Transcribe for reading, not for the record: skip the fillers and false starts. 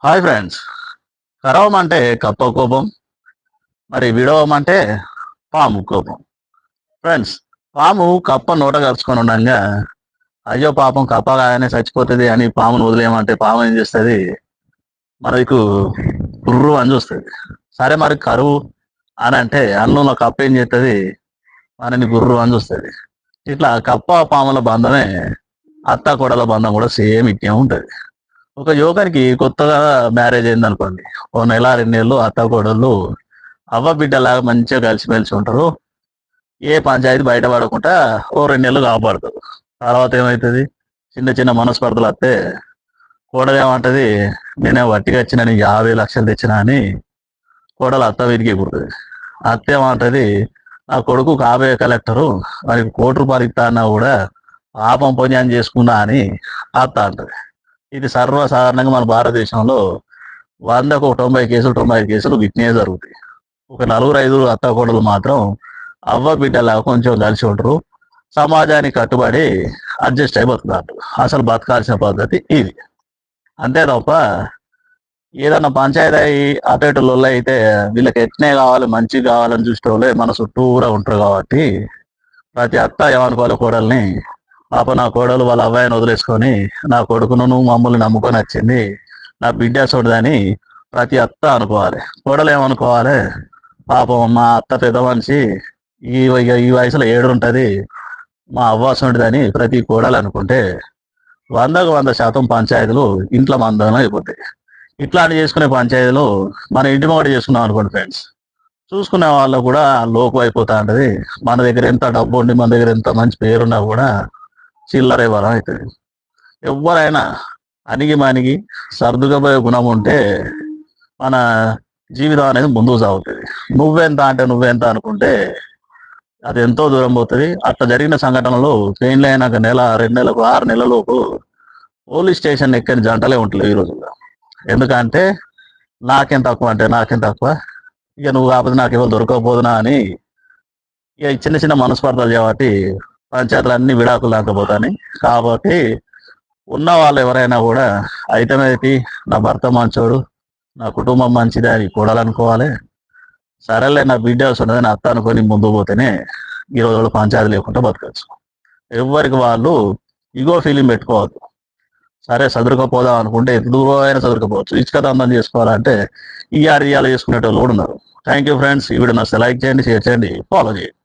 Hi friends. కరవం అంటే కప్ప కోపం, మరి విడవం అంటే పాము కోపం. ఫ్రెండ్స్, పాము కప్ప నోట కరుచుకొని ఉండంగా అయ్యో పాపం కప్ప కాగానే చచ్చిపోతుంది అని పామును వదిలేయమంటే పాము ఏం చేస్తుంది? మనకు గుర్రు అని చూస్తుంది. సరే మరి కరువు అని అంటే అన్నంలో కప్ప ఏం చేస్తుంది? మనని గుర్రు అని చూస్తుంది. ఇట్లా కప్ప పాముల బంధమే అత్త కోడల బంధం కూడా సేమ్ ఇట్టే ఉంటుంది. ఒక యువకునికి కొత్తగా మ్యారేజ్ అయింది అనుకోండి, ఓ నెల 2 నెలలు అత్త కోడళ్ళు అవ్వ బిడ్డలాగా మంచిగా కలిసిమెలిసి ఉంటారు. ఏ పంచాయతీ బయట పడకుండా ఓ 2 నెలలు కాపాడుతారు. తర్వాత ఏమవుతుంది? చిన్న చిన్న మనస్పర్ధలు వస్తే కోడలు ఏమంటది, నేనే వట్టిగా వచ్చిన నీకు 50 లక్షలు తెచ్చినా అని కోడలు అత్త వీరికి కుడుతుంది. అత్త ఏమంటది, నా కొడుకు కాబోయే కలెక్టరు, వారికి ₹1,00,00,000 ఇస్తా అన్నా కూడా పాపం పుణ్యం చేసుకున్నా అని అత్త అంటది. ఇది సర్వసాధారణంగా మన భారతదేశంలో 100కు 90 కేసులు 95 కేసులు వీటినే జరుగుతాయి. ఒక 4-5 అత్త కోడలు మాత్రం అవ్వ బిడ్డలా కొంచెం కలిసి ఉంటారు. సమాజానికి కట్టుబడి అడ్జస్ట్ అయి బతుకుతారు. అసలు బతకాల్సిన పద్ధతి ఇది. అంతే తప్ప ఏదన్నా పంచాయతీ అయి అటు ఇటు లొల్లి అయితే వీళ్ళకి ఎట్నే కావాలి, మంచిగా కావాలని చూసేటోళ్ళే మన చుట్టూరా ఉంటారు. కాబట్టి ప్రతి అత్త ఏమనుకోవాలి కోడల్ని, పాప నా కోడలు వాళ్ళ అబ్బాయిని వదిలేసుకొని నా కొడుకును నువ్వు మమ్మల్ని నమ్ముకొని వచ్చింది, నా బిడ్డ చూడదని ప్రతి అత్త అనుకోవాలి. కోడలు ఏమనుకోవాలి, పాపం మా అత్త పెద్ద మనిషి, ఈ వయసులో ఏడుంటది, మా అవ్వాసుంటిదని ప్రతి కోడలు అనుకుంటే 100కు 100% పంచాయతీలు ఇంట్లో మందం అయిపోతాయి. ఇట్లాంటి చేసుకునే పంచాయతీలు మన ఇంటి మొదటి చేసుకున్నాం అనుకోండి ఫ్రెండ్స్, చూసుకునే వాళ్ళు కూడా లోకు అయిపోతా ఉంటది. మన దగ్గర ఎంత డబ్బు ఉండి మన దగ్గర ఎంత మంచి పేరున్నా కూడా చిల్లర ఇవ్వడం అవుతుంది. ఎవరైనా అణిగి మణిగి సర్దుకపోయే గుణం ఉంటే మన జీవితం అనేది ముందుకు సాగుతుంది. నువ్వెంత అనుకుంటే అది ఎంతో దూరం పోతుంది. అట్లా జరిగిన సంఘటనలు పెయిన్లు అయినాక 1 నెల 2 నెలలకు 6 నెలలకు పోలీస్ స్టేషన్ ఎక్కని జంటలే ఉంటలేవు ఈ రోజుల్లో. ఎందుకంటే నాకేం తక్కువ అంటే నాకేం తక్కువ, ఇక నువ్వు కాకపోతే నాకు ఎవరు దొరకకపోదునా అని ఇక చిన్న చిన్న మనస్పర్ధలు కాబట్టి పంచాయతీలు అన్ని విడాకులు దాకపోతాయి. కాబట్టి ఉన్న వాళ్ళు ఎవరైనా కూడా అయితేనేది నా భర్త మంచోడు, నా కుటుంబం మంచిది అని కూడాలనుకోవాలి. సరేలే నా బిడ్డ వస్తున్నది నా అత్త అనుకొని ముందు పోతేనే ఈ రోజుల్లో పంచాయతీ లేకుండా బతకచ్చు. ఎవరికి వాళ్ళు ఇగో ఫీలింగ్ పెట్టుకోవద్దు. సరే చదువుకపోదాం అనుకుంటే ఎప్పుడు అయినా చదువుకోవచ్చు. ఇసుక దందం చేసుకోవాలంటే ఇవాళ చేసుకునేటోళ్ళు కూడా ఉన్నారు. Thank you friends. ఈ వీడియో నచ్చితే లైక్ చేయండి, షేర్ చేయండి, ఫాలో చేయండి.